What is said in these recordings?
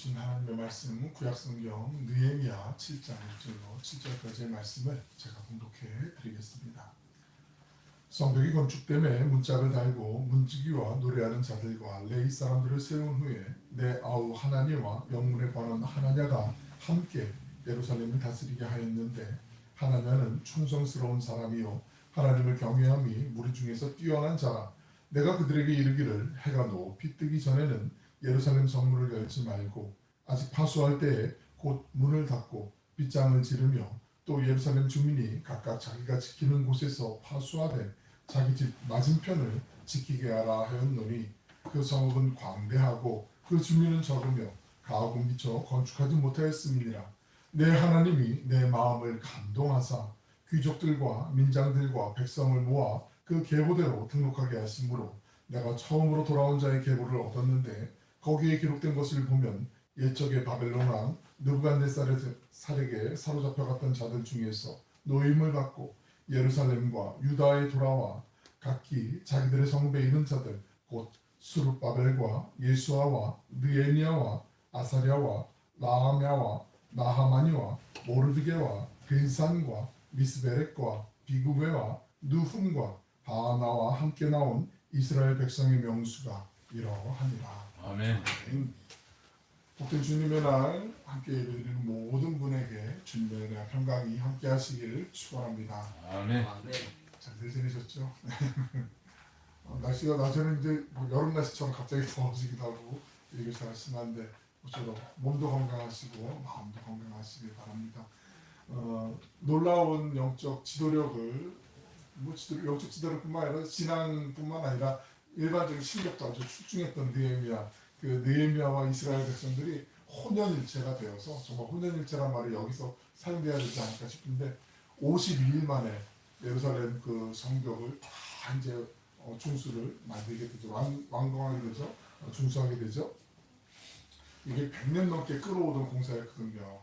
하나님의 말씀 구약성경 느헤미야 7장 1절로 7절까지의 말씀을 제가 봉독해 드리겠습니다. 성벽이 건축됨에 문짝을 달고 문지기와 노래하는 자들과 레위 사람들을 세운 후에 내 아우 하나니와 영문에 관한 하나냐가 함께 예루살렘을 다스리게 하였는데, 하나냐는 충성스러운 사람이요 하나님을 경외함이 무리 중에서 뛰어난 자라. 내가 그들에게 이르기를 해가 높이 뜨기 전에는 예루살렘 성문을 열지 말고 아직 파수할 때에 곧 문을 닫고 빗장을 지르며 또 예루살렘 주민이 각각 자기가 지키는 곳에서 파수하되 자기 집 맞은편을 지키게 하라 하였노니, 그 성읍은 광대하고 그 주민은 적으며 가옥은 미처 건축하지 못하였음이니라. 내 하나님이 내 마음을 감동하사 귀족들과 민장들과 백성을 모아 그 계보대로 등록하게 하심으로 내가 처음으로 돌아온 자의 계보를 얻었는데, 거기에 기록된 것을 보면 옛적의 바벨론 왕 느부갓네살에게 사로잡혀갔던 자들 중에서 노임을 받고 예루살렘과 유다에 돌아와 각기 자기들의 성읍에 있는 자들 곧 수룹바벨과 예수아와 느헤미야와 아사랴와 라하냐와 나하마니와 모르드게와 빈산과 미스베렉과 비구베와 누훔과 바하나와 함께 나온 이스라엘 백성의 명수가 이러하니라. 아멘. 복된 주님의 날 함께 예배드리는 모든 분에게 주님의 은혜와 평강이 함께 하시기를 축원합니다. 아멘. 잘들 지내셨죠? 날씨가 낮에는 이제 여름 날씨처럼 갑자기 더워지기도 하고 이게 잘 심한데, 모쪼록 몸도 건강하시고 마음도 건강하시길 바랍니다. 놀라운 영적 지도력을 영적 지도력뿐만 아니라 신앙뿐만 아니라 일반적인 실력도 아주 출중했던 느헤미야. 그 느헤미야와 이스라엘 백성들이 혼연일체가 되어서, 정말 혼연일체란 말이 여기서 사용돼야 되지 않을까 싶은데, 52일 만에 예루살렘 그 성벽을 다 이제 중수를 만들게 되죠. 완공하게 되죠. 중수하게 되죠. 이게 100년 넘게 끌어오던 공사였거든요.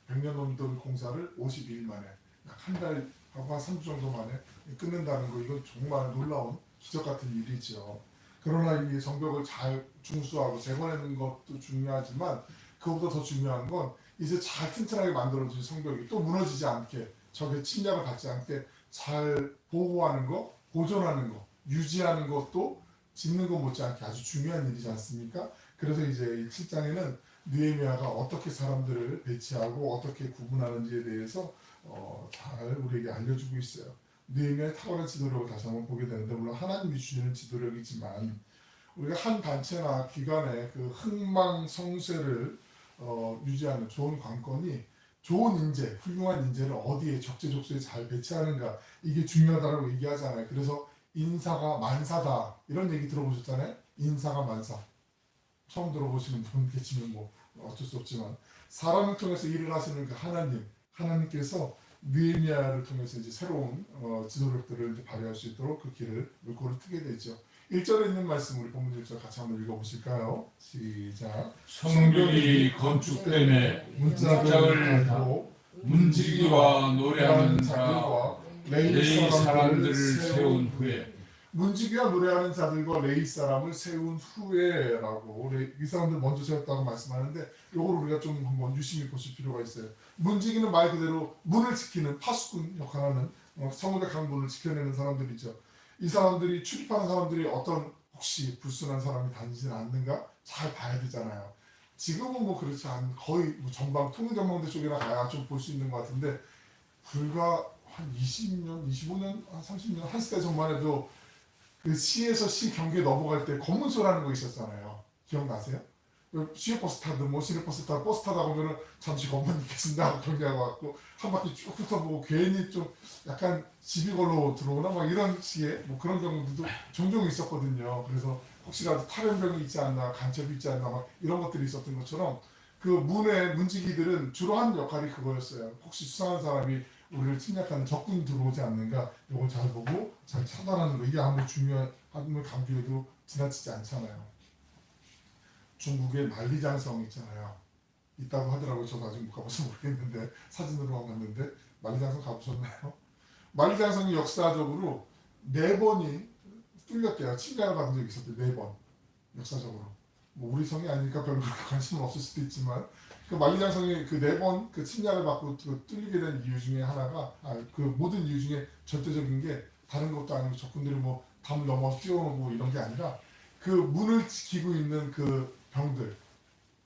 100년 넘던 공사를 52일 만에, 약 한 달하고 한 3주 정도 만에 끝낸다는 거, 이건 정말 놀라운 기적 같은 일이죠. 그러나 이 성벽을 잘 중수하고 재건하는 것도 중요하지만, 그것보다 더 중요한 건 이제 잘 튼튼하게 만들어진 성벽이 또 무너지지 않게, 적의 침략을 받지 않게 잘 보호하는 거, 보존하는 거, 유지하는 것도 짓는 것 못지않게 아주 중요한 일이지 않습니까? 그래서 이제 이 7장에는 느헤미야가 어떻게 사람들을 배치하고 어떻게 구분하는지에 대해서 잘 우리에게 알려주고 있어요. 느헤미야의 탁월한 지도력을 다시 한번 보게 되는데, 물론 하나님이 주시는 지도력이지만 우리가 한 단체나 기관의 그 흥망성쇠를 유지하는 좋은 관건이 좋은 인재, 훌륭한 인재를 어디에 적재적소에 잘 배치하는가, 이게 중요하다고 얘기하잖아요. 그래서 인사가 만사다 이런 얘기 들어보셨잖아요. 인사가 만사. 처음 들어보시는 분 계시면 뭐 어쩔 수 없지만, 사람을 통해서 일을 하시는 그 하나님께서 느헤미야를 통해서 이제 새로운 지도력들을 이제 발휘할 수 있도록 그 길을 물꼬를 트게 되죠. 1절에 있는 말씀 우리 본문 1절 같이 한번 읽어보실까요? 시작. 성벽이 건축됨에 문짝을 달고 문지기와 노래하는 자들과 레위 사람들을 세운 후에. 문지기와 노래하는 자들과 레위 사람을 세운 후에라고, 이 사람들 먼저 세웠다고 말씀하는데, 이걸 우리가 좀 한번 유심히 보실 필요가 있어요. 문지기는 말 그대로 문을 지키는 파수꾼 역할하는 성읍의 강문을 지켜내는 사람들이죠. 이 사람들이 출입하는 사람들이 어떤 혹시 불순한 사람이 다니지는 않는가 잘 봐야 되잖아요. 지금은 뭐 그렇지 않, 거의 뭐 전방 통일전망대 쪽이나 가야 좀 볼 수 있는 것 같은데, 불과 한 20년, 25년, 한 30년 한 시대 전만 해도 그 시에서 시 경기에 넘어갈 때 검문소라는 거 있었잖아요. 기억나세요? 시외버스 타든 뭐 시내버스 타든 버스 타다 보면은 잠시 검문 있겠습니다 하고 경기하고 왔고, 한 바퀴 쭉 훑어보고 괜히 좀 약간 시비 걸로 들어오나 막 이런 시에 뭐 그런 경우들도 종종 있었거든요. 그래서 혹시라도 탈연병이 있지 않나, 간첩이 있지 않나 막 이런 것들이 있었던 것처럼, 그 문의 문지기들은 주로 한 역할이 그거였어요. 혹시 수상한 사람이 우리를 침략하는 적군이 들어오지 않는가, 이걸 잘 보고 잘 차단하는 거, 이게 아무리 중요함을 강조해도 지나치지 않잖아요. 중국의 만리장성 있잖아요. 있다고 하더라고요. 저도 아직 못 가봐서 모르겠는데, 사진으로만 봤는데. 만리장성 가보셨나요? 만리장성이 역사적으로 4번이 뚫렸대요. 침략을 받은 적이 있었대요. 4번 역사적으로. 뭐 우리 성이 아니니까 별로 그렇게 관심은 없을 수도 있지만 그 만리장성이 그 4번 그 침략을 받고 그 뚫리게 된 이유 중에 하나가 그 모든 이유 중에 절대적인 게 다른 것도 아니고 적군들이 뭐 담 넘어 뛰어오고 이런 게 아니라 그 문을 지키고 있는 그 병들,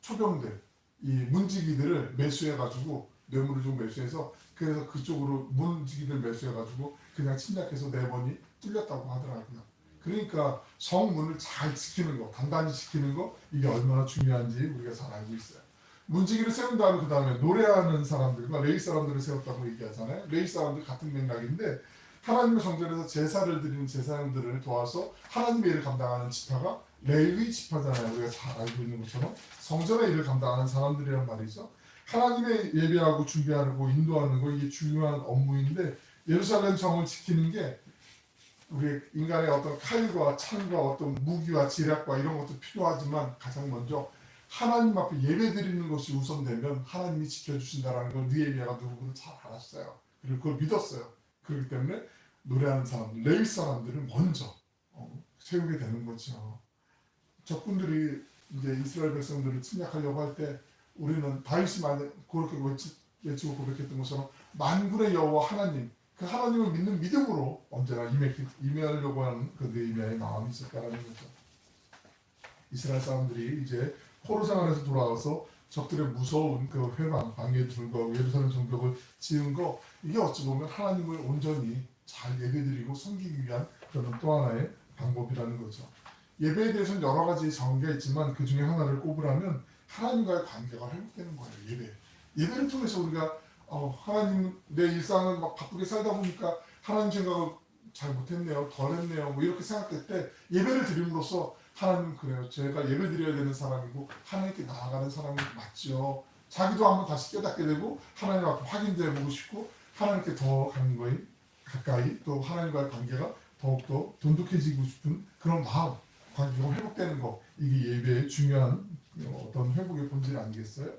초병들, 이 문지기들을 매수해가지고 뇌물을 좀 매수해서 그래서 그쪽으로 문지기들 매수해가지고 그냥 침략해서 4번이 뚫렸다고 하더라고요. 그러니까 성문을 잘 지키는 거, 단단히 지키는 거 이게 얼마나 중요한지 우리가 잘 알고 있어요. 문지기를 세운 다음에 그 다음에 노래하는 사람들과 레위 사람들을 세웠다고 얘기하잖아요. 레위 사람들 같은 맥락인데 하나님의 성전에서 제사를 드리는 제사장들을 도와서 하나님의 일을 감당하는 지파가 레위 지파잖아요. 우리가 잘 알고 있는 것처럼 성전의 일을 감당하는 사람들이란 말이죠. 하나님의 예배하고 준비하고 인도하는 거 이게 중요한 업무인데 예루살렘 성을 지키는 게 우리 인간의 어떤 칼과 창과 어떤 무기와 지략과 이런 것도 필요하지만 가장 먼저 하나님 앞에 예배 드리는 것이 우선되면 하나님이 지켜주신다는 걸 느헤미야가 누구보다 잘 알았어요. 그리고 그걸 믿었어요. 그렇기 때문에 노래하는 사람들, 레위 사람들을 먼저 세우게 되는 거죠. 적군들이 이제 이스라엘 백성들을 침략하려고 할 때 우리는 다윗이 그렇게 외치고 고백했던 것처럼 만군의 여호와 하나님, 그 하나님을 믿는 믿음으로 언제나 임하려고 하는 그 느헤미야의 마음이 있었다는 거죠. 이스라엘 사람들이 이제 포로 생활에서 돌아와서 적들의 무서운 그 회방, 방해에도 불구하고 예루살렘 성벽을 지은 거 이게 어찌 보면 하나님을 온전히 잘 예배드리고 섬기기 위한 그런 또 하나의 방법이라는 거죠. 예배에 대해서는 여러 가지 정의가 있지만 그 중에 하나를 꼽으라면 하나님과의 관계가 회복되는 거예요. 예배를 통해서 우리가 하나님 내 일상을 막 바쁘게 살다 보니까 하나님 생각을 잘 못했네요, 덜했네요, 뭐 이렇게 생각될 때 예배를 드림으로써 하나님 그래요. 제가 예배 드려야 되는 사람이고 하나님께 나아가는 사람이 맞죠. 자기도 한번 다시 깨닫게 되고 하나님 앞에 확인돼 보고 싶고 하나님께 더 가까이 또 하나님과의 관계가 더욱더 돈독해지고 싶은 그런 마음, 관계가 회복되는 거 이게 예배의 중요한 어떤 회복의 본질 아니겠어요?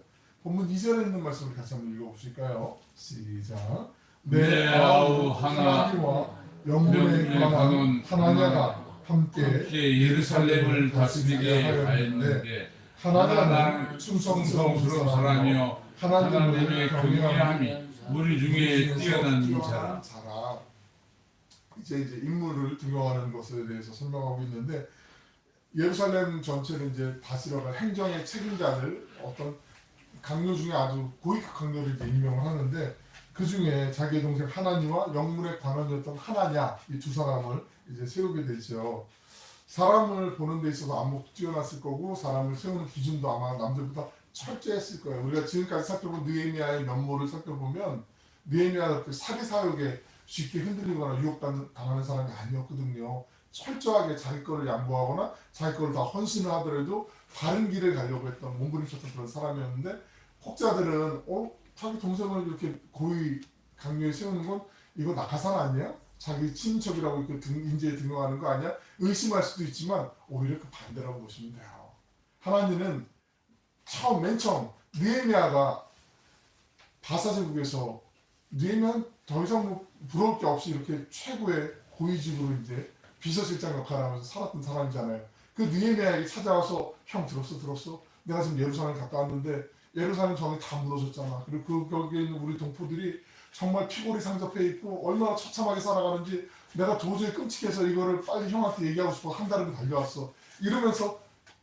본문 2절에 있는 말씀을 같이 한번 읽어보실까요? 시작. 내 아우 하나님과 영문에 관한 하나냐가 함께 예루살렘을 다스리게 하였는데 하나냐는 충성스러운 사람이요 하나님의 경외함이 우리 중에 뛰어난 자라. 이제 인물을 등용하는 것에 대해서 설명하고 있는데 예루살렘 전체를 이제 다스려갈 행정의 책임자들 어떤 강요 중에 아주 고위급 강요를 이제 임명을 하는데 그 중에 자기의 동생 하나니와 영문의 관원이었던 하나냐 이 두 사람을 이제 세우게 되죠. 사람을 보는 데 있어서 안목도 뛰어났을 거고 사람을 세우는 기준도 아마 남들보다 철저했을 거예요. 우리가 지금까지 살펴본 느헤미야의 면모를 살펴보면 느헤미야가 그 사기 사욕에 쉽게 흔들리거나 유혹당하는 사람이 아니었거든요. 철저하게 자기 거를 양보하거나 자기 거를 다 헌신을 하더라도 다른 길을 가려고 했던 몸부림쳤던 그런 사람이었는데 혹자들은 자기 동생을 이렇게 고위 강요에 세우는 건 이거 낙하산 아니야? 자기 친인척이라고 이렇게 인재에 등용하는 거 아니야? 의심할 수도 있지만 오히려 그 반대라고 보시면 돼요. 하나님은 맨 처음 느헤미야가 바사제국에서 느헤미야는 더 이상 뭐 부러울 게 없이 이렇게 최고의 고위직으로 이제 비서실장 역할을 하면서 살았던 사람이잖아요. 그 느헤미야에게 찾아와서 형 들었어? 내가 지금 예루살렘 갔다 왔는데 예루살렘 정이 다 무너졌잖아. 그리고 거기에 있는 우리 동포들이 정말 피골이 상접해 있고 얼마나 처참하게 살아가는지 내가 도저히 끔찍해서 이거를 빨리 형한테 얘기하고 싶어 한 달을 달려왔어. 이러면서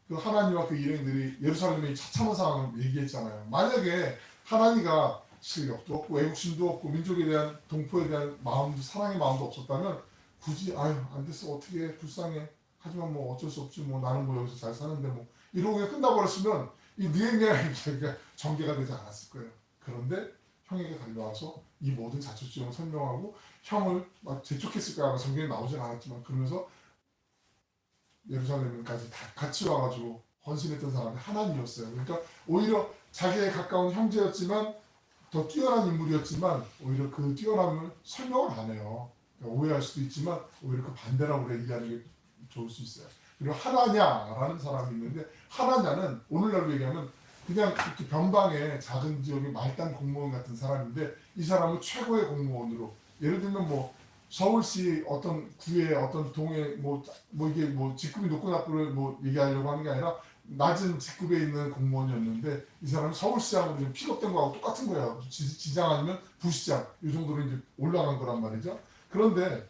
그 하나님과 그 일행들이 예루살렘의 처참한 상황을 얘기했잖아요. 만약에 하나님과 실력도 없고 애국심도 없고 민족에 대한 동포에 대한 마음도 사랑의 마음도 없었다면 굳이 안 됐어 어떻게 불쌍해 하지만 뭐 어쩔 수 없지 뭐 나는 뭐 여기서 잘 사는데 뭐 이러고 그냥 끝나버렸으면 이 느헤미야의 전개가 되지 않았을 거예요. 그런데 형에게 달려와서 이 모든 자초지종을 설명하고 형을 막 재촉했을 거야. 아마 성경에 나오진 않았지만 그러면서 예루살렘까지 다 같이 와가지고 헌신했던 사람이 하나님이었어요. 그러니까 오히려 자기에 가까운 형제였지만 더 뛰어난 인물이었지만 오히려 그 뛰어남을 설명을 안 해요. 그러니까 오해할 수도 있지만 오히려 그 반대라고 얘기하는 게 좋을 수 있어요. 그리고 하나냐라는 사람이 있는데 하나냐는 오늘날로 얘기하면 그냥 이렇게 변방의 작은 지역의 말단 공무원 같은 사람인데 이 사람은 최고의 공무원으로 예를 들면 뭐 서울시 어떤 구의 어떤 동에 뭐 이게 뭐 직급이 높고 낮고를 뭐 얘기하려고 하는 게 아니라 낮은 직급에 있는 공무원이었는데 이 사람이 서울시장으로 지금 픽업된 거하고 똑같은 거예요. 지장 아니면 부시장 이 정도로 이제 올라간 거란 말이죠. 그런데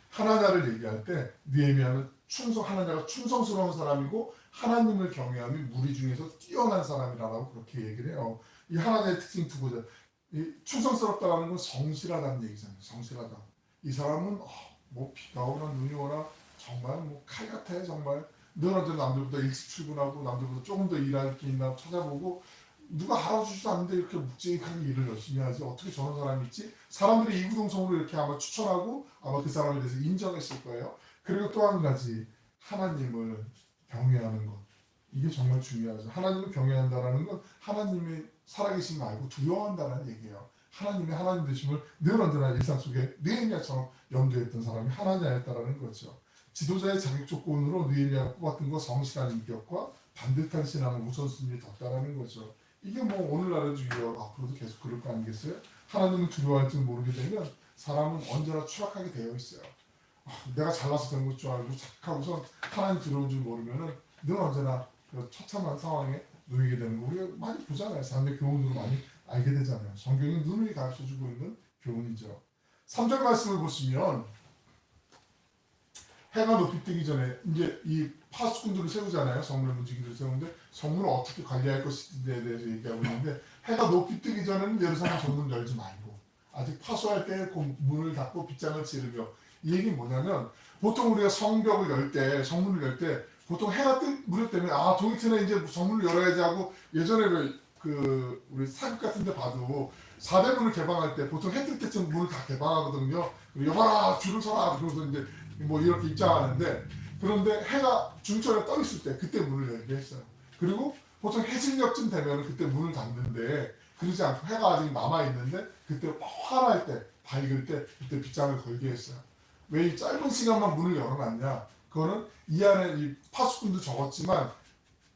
하나냐를 얘기할 때 느헤미야는 하나냐가 충성스러운 사람이고 하나님을 경외함이 무리 중에서 뛰어난 사람이라고 그렇게 얘기를 해요. 이 하나냐의 특징 두 가지. 이 충성스럽다라는 건 성실하다는 얘기잖아요. 성실하다. 이 사람은 뭐 비가 오나 눈이 오나 정말 뭐 칼 같아 정말. 늘 언제나 남들보다 일찍 출근하고 남들보다 조금 더 일할 게 있나 찾아보고 누가 알아주지도 않는데 이렇게 묵직하게 일을 열심히 하지 어떻게 저런 사람이 있지? 사람들이 이구동성으로 이렇게 아마 추천하고 아마 그 사람에 대해서 인정했을 거예요. 그리고 또 한 가지 하나님을 경외하는 것 이게 정말 중요하죠. 하나님을 경외한다는 건 하나님의 살아계신 말고 두려워한다는 얘기예요. 하나님의 하나님 되심을 늘 언제나 일상 속에 느헤미야처럼 염두했던 사람이 하나냐였다라는 거죠. 지도자의 자격 조건으로 느헤미야가 꼽았던 거 성실한 인격과 반듯한 신앙을 우선순위에 뒀다라는 거죠. 이게 뭐 오늘날에도 앞으로도 계속 그럴 거 아니겠어요? 하나님을 두려워할 줄 모르게 되면 사람은 언제나 추락하게 되어 있어요. 내가 잘나서 된 것 줄 알고 착하고선 하나님 두려운 줄 모르면은 늘 언제나 그 처참한 상황에 놓이게 되는 거 우리가 많이 보잖아요. 삶의 교훈으로 많이 알게 되잖아요. 성경이 누누이 가르쳐주고 있는 교훈이죠. 3절 말씀을 보시면 해가 높이 뜨기 전에 이제 이 파수꾼들을 세우잖아요. 성문의 문지기를 세우는데 성문을 어떻게 관리할 것인지에 대해서 얘기하고 있는데 해가 높이 뜨기 전에는 예루살렘 정문 열지 말고 아직 파수할 때 그 문을 닫고 빗장을 찌르며 이 얘기는 뭐냐면 보통 우리가 성벽을 열 때 성문을 열 때 보통 해가 무렵 되면 동이 트네 이제 정문을 열어야지 하고 예전에 그 우리 사극 같은 데 봐도 사대문을 개방할 때 보통 해 뜰 때쯤 문을 다 개방하거든요. 여봐라 줄을 서라 그러면서 이제 뭐 이렇게 입장하는데 그런데 해가 중천에 떠 있을 때 그때 문을 열게 했어요. 그리고 보통 해질녘쯤 되면 그때 문을 닫는데 그러지 않고 해가 아직 남아 있는데 그때 환할 때 밝을 때 그때 빗장을 걸게 했어요. 왜 이 짧은 시간만 문을 열어놨냐? 그거는 이 안에 이 파수꾼도 적었지만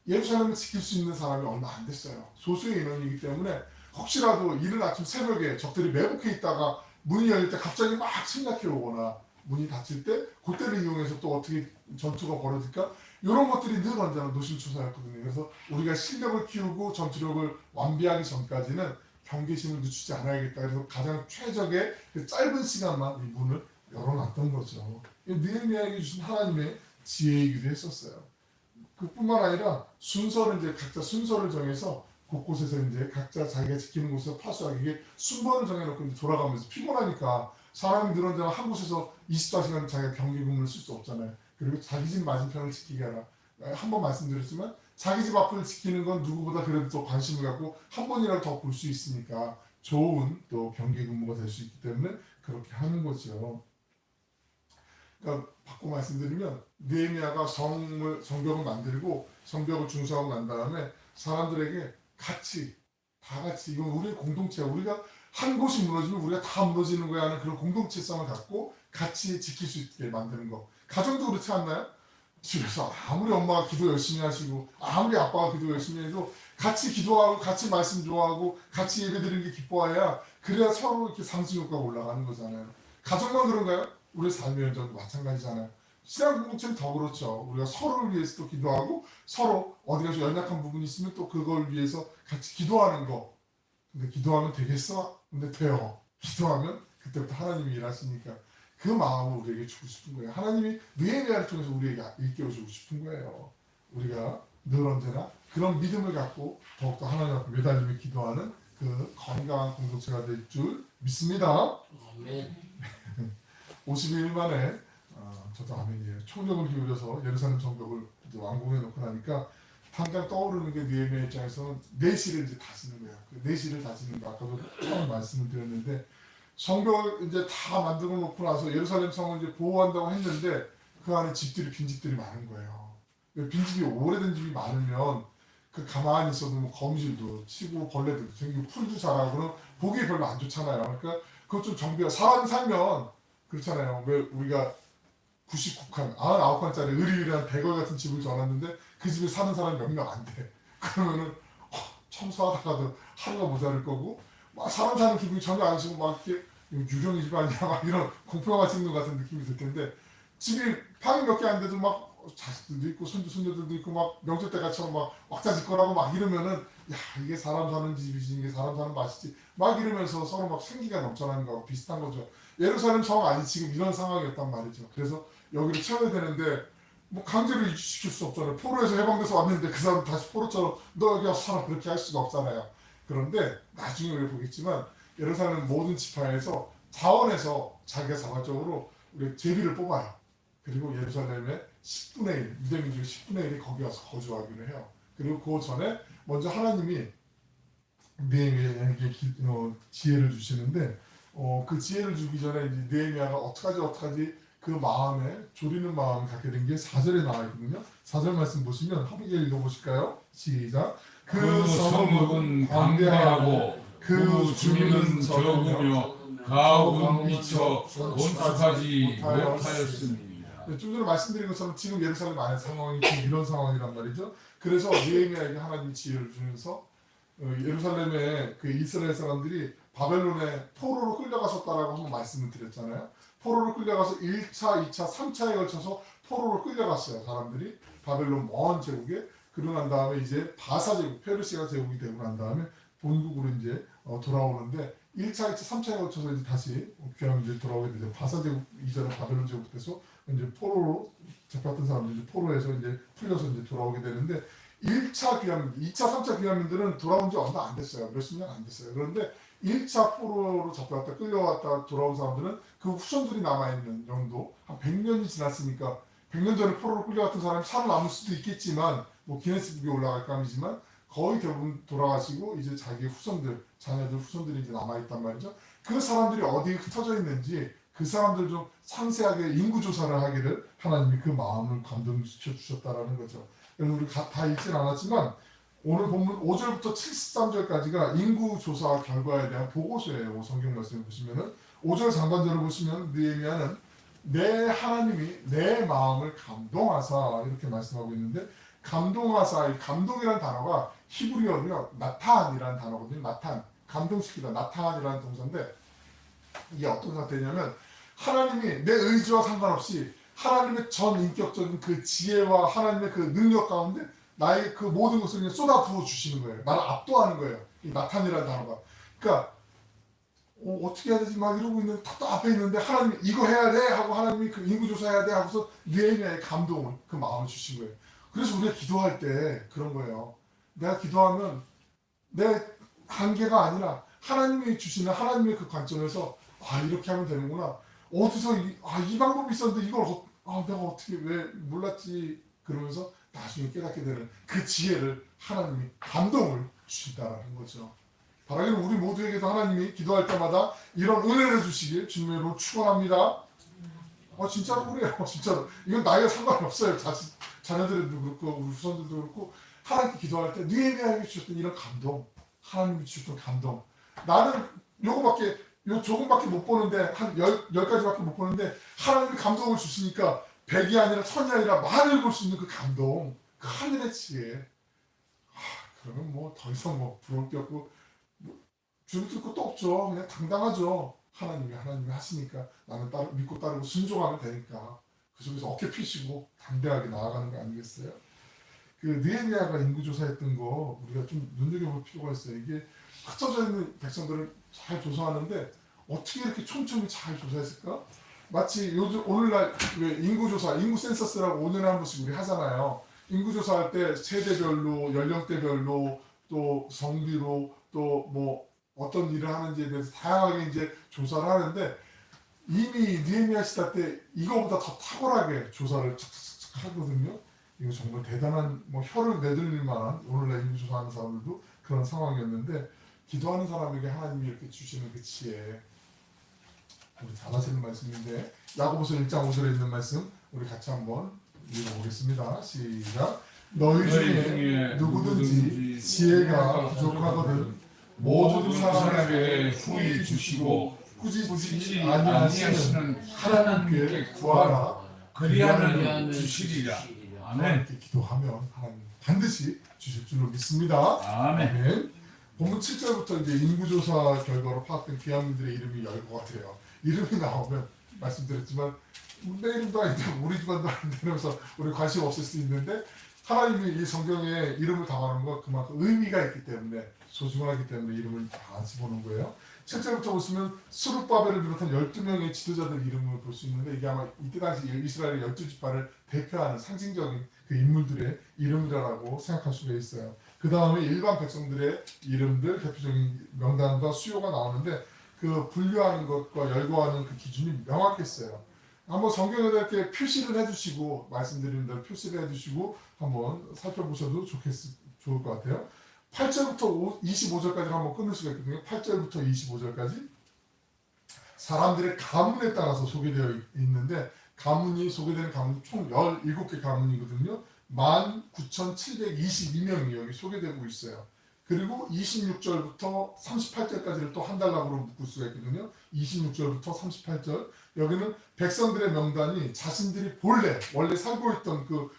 예루살렘을 지킬 수 있는 사람이 얼마 안 됐어요. 소수의 인원이기 때문에 혹시라도 이른 아침 새벽에 적들이 매복해 있다가 문이 열릴 때 갑자기 막 침략해 오거나 문이 닫힐 때 그때를 이용해서 또 어떻게 전투가 벌어질까? 이런 것들이 늘 언제나 노심초사였거든요. 그래서 우리가 실력을 키우고 전투력을 완비하기 전까지는 경계심을 늦추지 않아야겠다. 그래서 가장 최적의 그 짧은 시간만 이 문을 열어놨던 거죠. 느헤미야에게 주신 하나님의 지혜이기도 했었어요. 그뿐만 아니라 각자 순서를 정해서 곳곳에서 이제 각자 자기가 지키는 곳에서 파수하기 이게 순번을 정해놓고 이제 돌아가면서 피곤하니까 사람이 늘 언제나 한 곳에서 24시간 자기가 경계 근무를 쓸 수 없잖아요. 그리고 자기 집 맞은편을 지키게 하라. 한 번 말씀드렸지만 자기 집 앞을 지키는 건 누구보다 그래도 더 관심을 갖고 한 번이라도 더 볼 수 있으니까 좋은 또 경계 근무가 될 수 있기 때문에 그렇게 하는 거죠. 그러니까 바꿔 말씀드리면 느헤미야가 성벽을 만들고 성벽을 중수하고 난 다음에 사람들에게 다 같이 이건 우리의 공동체야. 우리가 한 곳이 무너지면 우리가 다 무너지는 거야 하는 그런 공동체성을 갖고 같이 지킬 수 있게 만드는 거. 가정도 그렇지 않나요? 집에서 아무리 엄마가 기도 열심히 하시고 아무리 아빠가 기도 열심히 해도 같이 기도하고 같이 말씀 좋아하고 같이 예배드리는 게 기뻐해야 그래야 서로 이렇게 상승효과가 올라가는 거잖아요. 가정만 그런가요? 우리 삶의 현장도 마찬가지잖아요. 신앙 공동체는 더 그렇죠. 우리가 서로를 위해서 또 기도하고 서로 어디가 좀 연약한 부분이 있으면 또 그걸 위해서 같이 기도하는 거. 근데 기도하면 되겠어? 근데 돼요. 기도하면 그때부터 하나님이 일하시니까 그 마음을 우리에게 주고 싶은 거예요. 하나님이 느헤미야를 통해서 우리에게 일깨워주고 싶은 거예요. 우리가 늘 언제나 그런 믿음을 갖고 더욱더 하나님 앞에 매달리며 기도하는 그 건강한 공동체가 될 줄 믿습니다. 아멘. 52일 만에 저도 아멘이에요. 총력을 기울여서 예루살렘 성벽을 이제 완공해 놓고 나니까 당장 떠오르는 게 느헤미야 입장에서는 내실을 이제 다지는 거야. 그 내실을 다지는 거 아까도 처음 말씀을 드렸는데 성벽을 이제 다 만들어 놓고 나서 예루살렘 성을 이제 보호한다고 했는데 그 안에 빈집들이 많은 거예요. 빈집이 오래된 집이 많으면 그 가만히 있어도 뭐 거미줄도 치고 벌레들도 생기고 풀도 자라고 그러면 보기 별로 안 좋잖아요. 그러니까 그것 좀 정비가 사람이 살면 그렇잖아요. 왜 우리가 99칸, 99칸짜리 으리으리한 대걸 같은 집을 전했는데 그 집에 사는 사람이 몇 명 안 돼. 그러면은 청소하다가도 하루가 모자랄 거고 막 사람 사는 기분이 전혀 안 싫고 막 이렇게 유령의 집 아니야 막 이런 공포영화 찍는 것 같은 느낌이 들 텐데 집이 방이 몇 개 안 돼도 막 자식들도 있고 손주들도 있고 막 명절 때가처럼 막 왁자지껄하고 막 이러면은 야 이게 사람 사는 집이지 이게 사람 사는 맛이지 막 이러면서 서로 막 생기가 넘쳐나는 거하고 비슷한 거죠. 예루살렘 성 안이 지금 이런 상황이었단 말이죠. 그래서 여기를 채워야 되는데 뭐 강제로 이주시킬 수 없잖아요. 포로에서 해방돼서 왔는데 그 사람 다시 포로처럼 너 여기 와서 살아 그렇게 할 수가 없잖아요. 그런데 나중에 우리가 보겠지만 예루살렘 모든 지파에서 자원에서 자기가 자발적으로 우리 제비를 뽑아요. 그리고 예루살렘의 10분의 1, 유대민족의 10분의 1이 거기 와서 거주하기로 해요. 그리고 그 전에 먼저 하나님이 느헤미야에게 지혜를 주시는데 그 지혜를 주기 전에 이제 느헤미야가 어떡하지 그 마음에 조리는 마음을 갖게 된 게 4절에 나와 있거든요. 4절 말씀 보시면 한번 읽어보실까요? 시작. 그 성읍은 광대하고 그 주민은 적으며 가옥은 미쳐 건축하지 못하였습니다. 좀 전에 말씀드린 것처럼 지금 예루살렘 안의 상황이 지금 이런 상황이란 말이죠. 그래서 느헤미야에게 하나님이 지혜를 주면서 예루살렘의 그 이스라엘 사람들이 바벨론에 포로로 끌려갔었다라고 한번 말씀을 드렸잖아요. 포로로 끌려가서 1차, 2차, 3차에 걸쳐서 포로로 끌려갔어요. 사람들이 바벨론 먼 제국에. 그러고 난 다음에 이제 바사 제국, 페르시아 제국이 되고 난 다음에 본국으로 이제 돌아오는데 1차, 2차, 3차에 걸쳐서 이제 다시 귀환 이제 돌아오게 되죠. 바사 제국 이전에 바벨론 제국 돼서 이제 포로로 잡혔던 사람들이 이제 포로에서 이제 풀려서 이제 돌아오게 되는데 1차 귀환민들, 2차, 3차 귀환민들은 돌아온 지 얼마 안 됐어요. 몇십 년 안 됐어요. 그런데 1차 포로로 잡혀왔다 끌려왔다 돌아온 사람들은 그 후손들이 남아있는 정도 한 100년이 지났으니까 100년 전에 포로로 끌려갔던 사람이 살아남을 수도 있겠지만 뭐 기네스북에 올라갈 감이지만 거의 대부분 돌아가시고 이제 자기 후손들, 자녀들 후손들이 이제 남아있단 말이죠. 그 사람들이 어디에 흩어져 있는지 그 사람들 좀 상세하게 인구조사를 하기를 하나님이 그 마음을 감동시켜 주셨다라는 거죠. 그래서 우리 다 읽진 않았지만 오늘 본문 5절부터 73절까지가 인구조사 결과에 대한 보고서예요. 성경 말씀을 보시면은 5절 상반절을 보시면 느헤미야는 내 하나님이 내 마음을 감동하사 이렇게 말씀하고 있는데 감동하사 이 감동이라는 단어가 히브리어로요 나탄이라는 단어거든요. 나탄 감동시키다 나탄이라는 동사인데 이게 어떤 상태냐면 하나님이 내 의지와 상관없이 하나님의 전 인격적인 그 지혜와 하나님의 그 능력 가운데 나의 그 모든 것을 그냥 쏟아 부어 주시는 거예요. 나를 압도하는 거예요. 이 나탄이라는 단어가. 그러니까 어떻게 해야 되지 막 이러고 있는 또 앞에 있는데 하나님이 이거 해야 돼 하고 하나님이 그 인구조사해야 돼 하고서 느헤미야의 감동을 그 마음을 주신 거예요. 그래서 우리가 기도할 때 그런 거예요. 내가 기도하면 내 한계가 아니라 하나님이 주시는 하나님의 그 관점에서 이렇게 하면 되는구나. 어디서 이 방법이 있었는데 이걸 내가 어떻게 왜 몰랐지 그러면서 나중에 깨닫게 되는 그 지혜를 하나님이 감동을 주신다라는 거죠. 바라기는 우리 모두에게도 하나님이 기도할 때마다 이런 은혜를 주시길 주님의 이름으로 축원합니다. 진짜로 그래요. 진짜로. 이건 나이가 상관이 없어요. 자녀들도 그렇고 우리 후손들도 그렇고 하나님께 기도할 때 느헤미야에게 주셨던 이런 감동, 하나님이 주셨던 감동. 나는 조금밖에 못 보는데 한 10가지밖에 못 보는데 하나님이 감동을 주시니까 100이 아니라 1000이 아니라 만을 볼 수 있는 그 감동, 그 하늘의 지혜. 그러면 뭐 더 이상 뭐 부러울 게 없고 주눅들 것도 없죠. 그냥 당당하죠. 하나님이 하시니까 나는 믿고 따르고 순종하면 되니까 그 속에서 어깨 피시고 담대하게 나아가는 거 아니겠어요? 그 느헤미야가 인구조사했던 거 우리가 좀 눈여겨볼 필요가 있어요. 이게 흩어져 있는 백성들을 잘 조사하는데 어떻게 이렇게 촘촘히 잘 조사했을까? 마치 오늘날 왜 인구조사, 인구 센서스라고 5년에 한 번씩 우리 하잖아요. 인구조사할 때 세대별로, 연령대별로, 또 성비로, 또 뭐 어떤 일을 하는지에 대해서 다양하게 이제 조사를 하는데 이미 느헤미야 시대 때 이거보다 더 탁월하게 조사를 착착착 하거든요. 이거 정말 대단한 혀를 내둘릴 만한 오늘날 인구조사하는 사람들도 그런 상황이었는데 기도하는 사람에게 하나님이 이렇게 주시는 그 지혜 우리 잘 아시는 말씀인데 야고보서 1장 5절에 있는 말씀 우리 같이 한번 읽어보겠습니다. 시작. 너희 중에 누구든지 지혜가 부족하거든 모든 사람에게 후히 주시고 꾸짖지 아니하시는 하나님께 구하라 그리하면 주시리라. 아멘. 이렇게 기도하면 하나님 반드시 주실 줄로 믿습니다. 아멘. 본문 7절부터 이제 인구조사 결과로 파악된 귀환민들의 이름이 열거가 돼요. 이름이 나오면 말씀드렸지만 내 이름도 아닌데 우리 집안도 아닌데 이러면서 우리 관심 없을 수 있는데 하나님이 이 성경에 이름을 담아놓은 건 그만큼 의미가 있기 때문에 소중하기 때문에 이름을 다 집어넣은 거예요. 7절부터 보시면 스룹바벨을 비롯한 12명의 지도자들 이름을 볼 수 있는데 이게 아마 이때 당시 이스라엘의 12지파를 대표하는 상징적인 그 인물들의 이름이라고 생각할 수가 있어요. 그 다음에 일반 백성들의 이름들 대표적인 명단과 수요가 나오는데 그 분류하는 것과 열거하는 그 기준이 명확했어요. 한번 성경에 이렇게 표시를 해주시고 말씀드린 대로 표시를 해주시고 한번 살펴보셔도 좋을 것 같아요. 8절부터 25절까지 한번 끊을 수가 있거든요. 8절부터 25절까지 사람들의 가문에 따라서 소개되어 있는데 가문이 소개되는 가문 총 17개 가문이거든요. 19,722명이 여기 소개되고 있어요. 그리고 26절부터 38절까지를 또 한 달락으로 묶을 수가 있거든요. 26절부터 38절 여기는 백성들의 명단이 자신들이 원래 살고 있던 그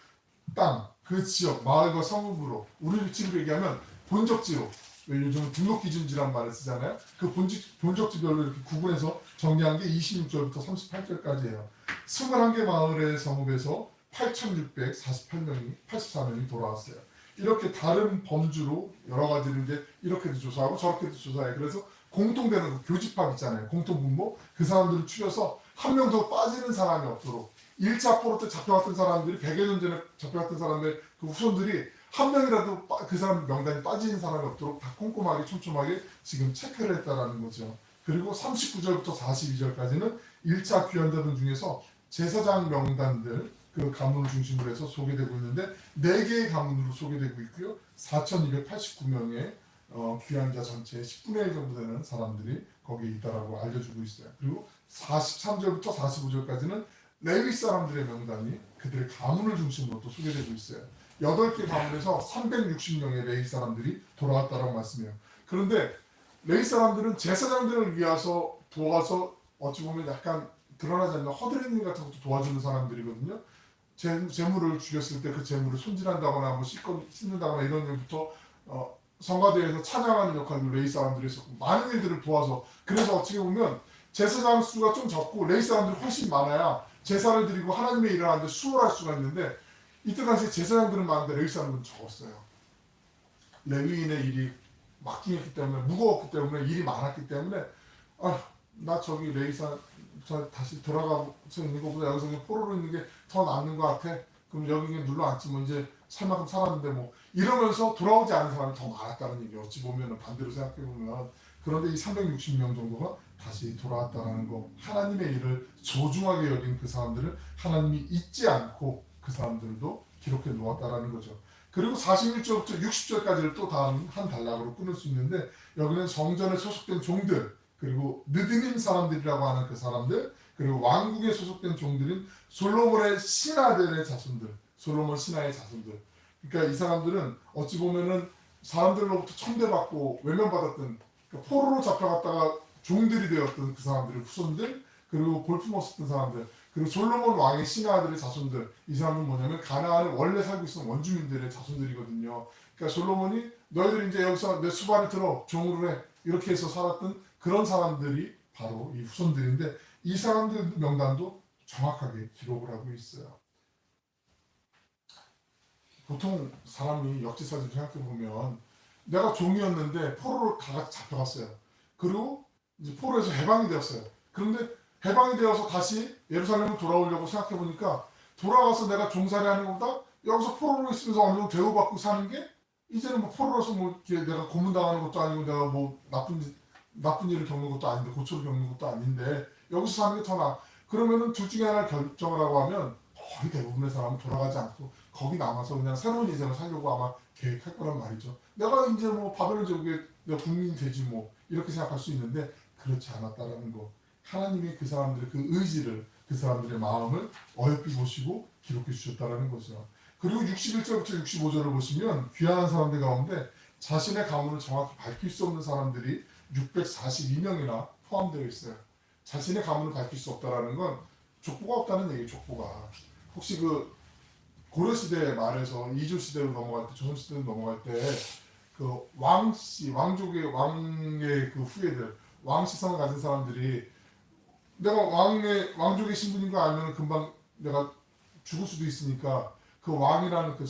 땅, 그 지역, 마을과 성읍으로 우리 위치로 얘기하면 본적지로 요즘 등록기준지란 말을 쓰잖아요. 그 본적지별로 이렇게 구분해서 정리한 게 26절부터 38절까지예요. 21개 마을의 성읍에서 8,684명이 돌아왔어요. 이렇게 다른 범주로 여러 가지를 이제 이렇게도 조사하고 저렇게도 조사해요. 그래서 공통되는 그 교집합 있잖아요. 공통분모 그 사람들을 추려서 한 명도 빠지는 사람이 없도록 1차 포로 때 잡혀갔던 사람들이 100여 년 전에 잡혀갔던 사람들 그 후손들이 한 명이라도 그 사람 명단이 빠지는 사람이 없도록 다 꼼꼼하게 촘촘하게 지금 체크를 했다라는 거죠. 그리고 39절부터 42절까지는 1차 귀환자들 중에서 제사장 명단들 그 가문을 중심으로 해서 소개되고 있는데 4개의 가문으로 소개되고 있고요. 4,289명의 귀환자 전체의 10분의 1 정도 되는 사람들이 거기에 있다라고 알려주고 있어요. 그리고 43절부터 45절까지는 레위 사람들의 명단이 그들의 가문을 중심으로 또 소개되고 있어요. 8개 가문에서 360명의 레위 사람들이 돌아왔다라고 말씀해요. 그런데 레위 사람들은 제사장들을 위해서 도와서 어찌 보면 약간 드러나지 않는 허드렛일 같은 것도 도와주는 사람들이거든요. 재물을 죽였을 때 그 재물을 손질한다거나 뭐 씻는다거나 이런 일부터 성가대에서 찬양하는 역할을 레위 사람들이 했었고 많은 일들을 도와서 그래서 어떻게 보면 제사장 수가 좀 적고 레위 사람들이 훨씬 많아야 제사를 드리고 하나님의 일을 하는데 수월할 수가 있는데 이때 당시에 제사장들은 많은데 레위 사람들은 적었어요. 레위인의 일이 막히기 때문에 무거웠기 때문에 일이 많았기 때문에 나 저기 레위사 저 다시 돌아가서 있는 것보다 여기서 그냥 포로로 있는 게 더 낫는 것 같아. 그럼 여기 눌러 앉지 뭐 이제 살 만큼 살았는데 뭐 이러면서 돌아오지 않은 사람이 더 많았다는 얘기. 어찌 보면 반대로 생각해 보면 그런데 이 360명 정도가 다시 돌아왔다는 거. 하나님의 일을 소중하게 여긴 그 사람들을 하나님이 잊지 않고 그 사람들도 기록해 놓았다라는 거죠. 그리고 46절부터 60절까지를 또 다음 한 단락으로 끊을 수 있는데 여기는 성전에 소속된 종들 그리고 느드님 사람들이라고 하는 그 사람들 그리고 왕국에 소속된 종들인 솔로몬의 신하들의 자손들 솔로몬 신하의 자손들 그러니까 이 사람들은 어찌 보면은 사람들로부터 천대받고 외면받았던 그러니까 포로로 잡혀갔다가 종들이 되었던 그 사람들의 후손들 그리고 볼품없었던 사람들 그리고 솔로몬 왕의 신하들의 자손들 이 사람은 뭐냐면 가나안에 원래 살고 있었던 원주민들의 자손들이거든요. 그러니까 솔로몬이 너희들 이제 여기서 내 수반을 들어 종으로 해 이렇게 해서 살았던 그런 사람들이 바로 이 후손들인데 이 사람들 명단도 정확하게 기록을 하고 있어요. 보통 사람이 역지사지를 생각해보면 내가 종이었는데 포로로 다 같이 잡혀갔어요. 그리고 이제 포로에서 해방이 되었어요. 그런데 해방이 되어서 다시 예루살렘으로 돌아오려고 생각해보니까 돌아가서 내가 종살이 하는 것보다 여기서 포로로 있으면서 어느 정도 대우받고 사는 게 이제는 뭐 포로로서 뭐 이렇게 내가 고문당하는 것도 아니고 내가 뭐 나쁜 일을 겪는 것도 아닌데 고초를 겪는 것도 아닌데 여기서 사는 게 더 나아. 그러면은 둘 중에 하나를 결정을 하고 하면 거의 대부분의 사람은 돌아가지 않고 거기 남아서 그냥 새로운 인생을 살려고 아마 계획할 거란 말이죠. 내가 이제 뭐 바벨론 제국의 내가 국민이 되지 뭐 이렇게 생각할 수 있는데 그렇지 않았다라는 거. 하나님이 그 사람들의 그 의지를 그 사람들의 마음을 어여삐 보시고 기록해 주셨다라는 거죠. 그리고 61절부터 65절을 보시면 귀한 사람들 가운데 자신의 가문을 정확히 밝힐 수 없는 사람들이 642명이나 포함되어 있어요. 자신의 가문을 밝힐 수 없다라는 건 족보가 없다는 얘기예요. 족보가. 혹시 그 고려시대 말에서 이조시대로 넘어갈 때 조선시대로 넘어갈 때 그 왕족의 왕의 그 후예들 왕시성을 가진 사람들이 내가 왕족의 신분인 거 알면 금방 내가 죽을 수도 있으니까 그 왕이라는 그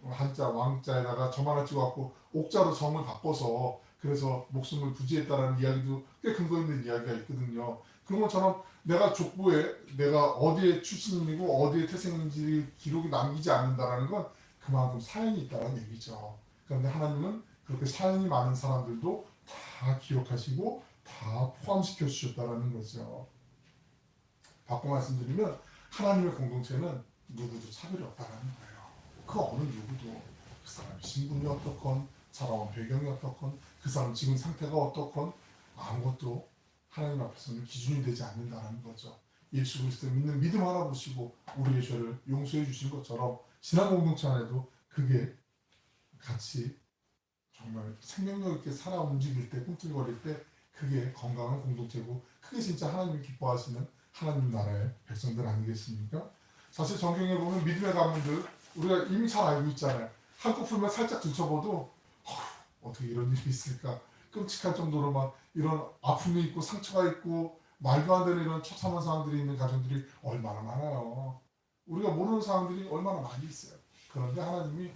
한자 왕자에다가 점 하나 찍어갖고 옥자로 점을 바꿔서 그래서 목숨을 부지했다라는 이야기도 꽤 근거 있는 이야기가 있거든요. 그런 것처럼 내가 족보에 내가 어디에 출신이고 어디에 태생인지 기록이 남기지 않는다라는 건 그만큼 사연이 있다는 얘기죠. 그런데 하나님은 그렇게 사연이 많은 사람들도 다 기억하시고 다 포함시켜 주셨다라는 거죠. 바꿔 말씀드리면 하나님의 공동체는 누구도 차별이 없다라는 거예요. 그 어느 누구도 그 사람의 신분이 어떻건 살아온 배경이 어떻건 그 사람 지금 상태가 어떻건 아무것도 하나님 앞에서는 기준이 되지 않는다는 거죠. 예수 그리스도를 믿는 믿음 하나 보시고 우리의 죄를 용서해 주신 것처럼 신앙 공동체 안에도 그게 같이 정말 생명력 있게 살아 움직일 때 꿈틀거릴 때 그게 건강한 공동체고 그게 진짜 하나님이 기뻐하시는 하나님 나라의 백성들 아니겠습니까? 사실 성경에 보면 믿음의 가문들 우리가 이미 잘 알고 있잖아요. 한꺼풀만 살짝 들춰봐도 어떻게 이런 일이 있을까 끔찍할 정도로만 이런 아픔이 있고 상처가 있고 말도 안 되는 이런 처참한 상황들이 있는 가정들이 얼마나 많아요. 우리가 모르는 상황들이 얼마나 많이 있어요. 그런데 하나님이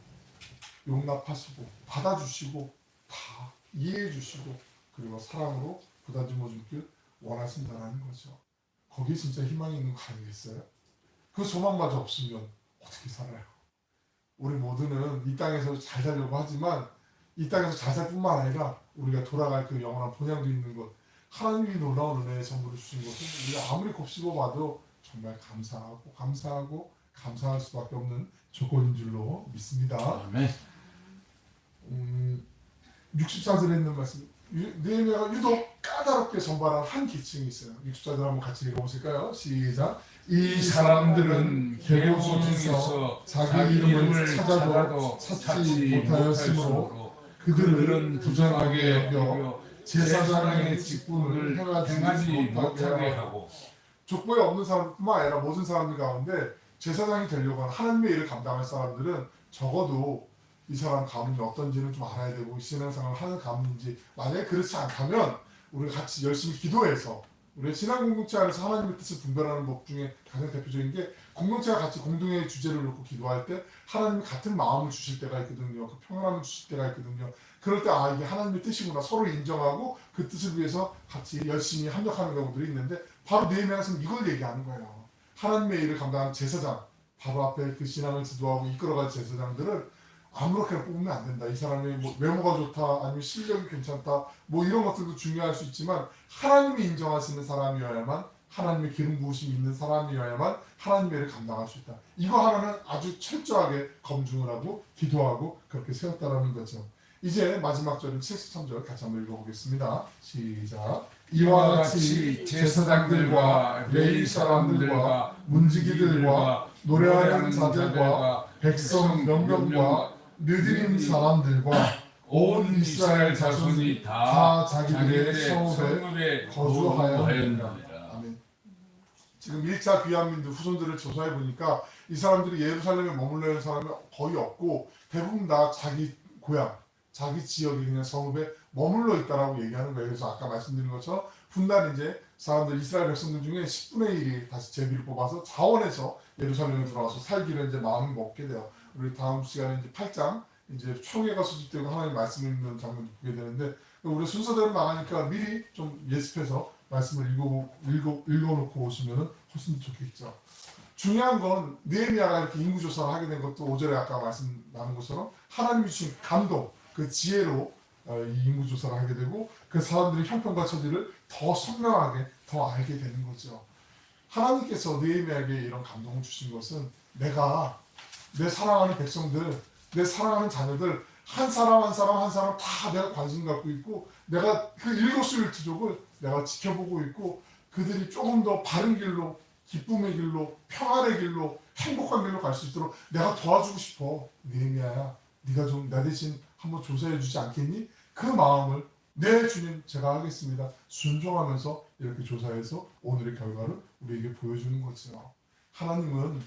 용납하시고 받아주시고 다 이해해 주시고 그리고 사랑으로 보다듬어 주길 원하신다는 거죠. 거기에 진짜 희망이 있는 거 아니겠어요? 그 소망마저 없으면 어떻게 살아요? 우리 모두는 이 땅에서 잘 살려고 하지만 이 땅에서 잘 살 뿐만 아니라 우리가 돌아갈 그 영원한 본향도 있는 것 하나님이 놀라운 은혜의 선물을 주신 것은 우리가 아무리 곱씹어 봐도 정말 감사하고 감사할 수밖에 없는 조건인 줄로 믿습니다. 아멘. 64절에 있는 말씀 느헤미야가 유독 까다롭게 선발한 한 계층이 있어요. 64절 한번 같이 읽어보실까요? 시작. 이 사람들은 계보 중에서 자기 이름을 찾아도 찾지 못하였으므로 그들은 부정하게 여겨 제사장의 직분을 행하지 못하게 하고 족보에 없는 사람뿐만 아니라 모든 사람들 가운데 제사장이 되려고 하는 하나님의 일을 감당할 사람들은 적어도 이 사람 가문이 어떤지는 좀 알아야 되고 신앙생활을 하는 가문인지 만약에 그렇지 않다면 우리가 같이 열심히 기도해서 우리 신앙 공동체 안에서 하나님의 뜻을 분별하는 법 중에 가장 대표적인 게 공동체가 같이 공동의 주제를 놓고 기도할 때 하나님이 같은 마음을 주실 때가 있거든요. 그 평안함을 주실 때가 있거든요. 그럴 때 이게 하나님의 뜻이구나 서로 인정하고 그 뜻을 위해서 같이 열심히 합력하는 경우들이 있는데 바로 느헤미야는 이걸 얘기하는 거예요. 하나님의 일을 감당하는 제사장 바로 앞에 그 신앙을 지도하고 이끌어갈 제사장들을 아무렇게나 뽑으면 안 된다. 이 사람이 뭐 외모가 좋다, 아니면 실력이 괜찮다, 뭐 이런 것들도 중요할 수 있지만 하나님이 인정하시는 사람이어야만 하나님의 기름 부으심이 있는 사람이어야만 하나님의 일을 감당할 수 있다. 이거 하나는 아주 철저하게 검증을 하고 기도하고 그렇게 세웠다라는 거죠. 이제 마지막 절인 73절 같이 한번 읽어보겠습니다. 시작. 이와 같이 제사장들과 레위 사람들과 문지기들과 노래하는 자들과 백성 몇 명과 느디림 사람들과 온 이스라엘 자손이 다 자기들의 성읍에 거주하였느니라. 아멘. 지금 1차 귀환민들 후손들을 조사해 보니까 이 사람들이 예루살렘에 머물러 있는 사람이 거의 없고 대부분 다 자기 고향, 자기 지역에 그냥 성읍에 머물러 있다라고 얘기하는 거예요. 그래서 아까 말씀드린 것처럼 분단 이제 사람들 이스라엘 백성들 중에 10분의 1이 다시 제비를 뽑아서 자원해서 예루살렘에 들어와서 살기를 이제 마음을 먹게 돼요. 우리 다음 시간에 이제 8장 이제 총회가 수집되고 하나님 말씀을 읽는 장면을 보게 되는데 우리 순서대로 나가니까 미리 좀 예습해서 말씀을 읽어놓고 오시면 훨씬 좋겠죠. 중요한 건 느헤미야가 이렇게 인구조사를 하게 된 것도 5절에 아까 말씀 나눈 것처럼 하나님이 주신 감동, 그 지혜로 이 인구조사를 하게 되고 그 사람들의 형편과 처지를 더 선명하게 더 알게 되는 거죠. 하나님께서 느헤미야에게 이런 감동을 주신 것은 내가 내 사랑하는 백성들, 내 사랑하는 자녀들 한 사람 다 내가 관심 갖고 있고 내가 그 일거수일투족을 내가 지켜보고 있고 그들이 조금 더 바른 길로 기쁨의 길로 평안의 길로 행복한 길로 갈 수 있도록 내가 도와주고 싶어. 느헤미야야 네가 좀 나 대신 한번 조사해 주지 않겠니? 그 마음을 네 주님 제가 하겠습니다. 순종하면서 이렇게 조사해서 오늘의 결과를 우리에게 보여주는 거죠. 하나님은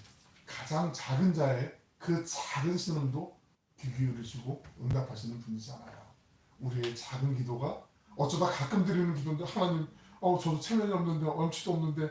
가장 작은 자의 그 작은 신음도 귀 기울이시고 응답하시는 분이잖아요. 우리의 작은 기도가 어쩌다 가끔 드리는 기도인데 하나님 저도 체면이 없는데 엄치도 없는데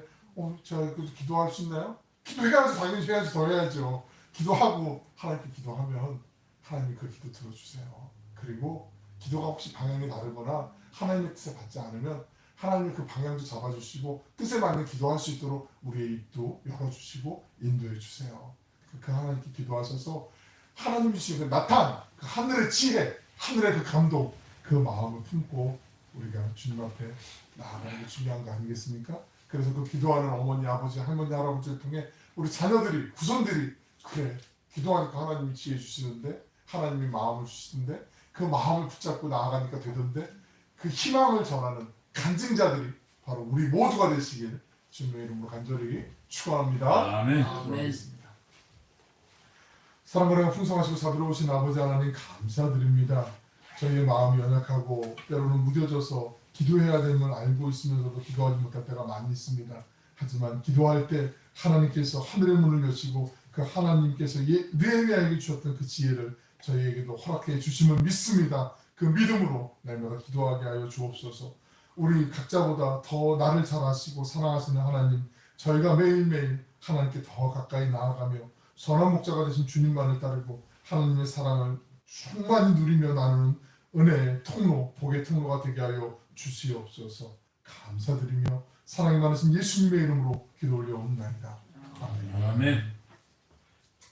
제가 그래도 기도할 수 있나요? 기도해야지, 당연히 해야지, 더 해야죠. 기도하고 하나님께 기도하면 하나님이 그 기도 들어주세요. 그리고 기도가 혹시 방향이 다르거나 하나님의 뜻에 받지 않으면 하나님이 그 방향도 잡아주시고 뜻에 맞는 기도할 수 있도록 우리의 입도 열어주시고 인도해 주세요. 그 하나님께 기도하셔서 하나님이 주신 그 나타남, 그 하늘의 지혜, 하늘의 그 감동, 그 마음을 품고 우리가 주님 앞에 나아가는 게 중요한 거 아니겠습니까? 그래서 그 기도하는 어머니, 아버지, 할머니, 할아버지를 통해 우리 자녀들이, 후손들이 그래, 기도하니까 하나님이 지혜 주시는데, 하나님이 마음을 주시는데, 그 마음을 붙잡고 나아가니까 되던데, 그 희망을 전하는 간증자들이 바로 우리 모두가 되시길 주님의 이름으로 간절히 축원합니다. 아멘. 기도하겠습니다. 사랑과 풍성하시고 자비로우신 아버지 하나님 감사드립니다. 저희의 마음이 연약하고 때로는 무뎌져서 기도해야 될 걸 알고 있으면서도 기도하지 못할 때가 많이 있습니다. 하지만 기도할 때 하나님께서 하늘의 문을 여시고 그 하나님께서 느헤미야에게 주셨던 그 지혜를 저희에게도 허락해 주심을 믿습니다. 그 믿음으로 날마다 기도하게 하여 주옵소서. 우리 각자보다 더 나를 잘 아시고 사랑하시는 하나님, 저희가 매일매일 하나님께 더 가까이 나아가며 선한 목자가 되신 주님만을 따르고 하나님의 사랑을 충만히 누리며 나누는 은혜의 통로, 복의 통로가 되게 하여 주시옵소서. 감사드리며 사랑이 많으신 예수님의 이름으로 기도 올려옵나이다. 아멘. 아멘.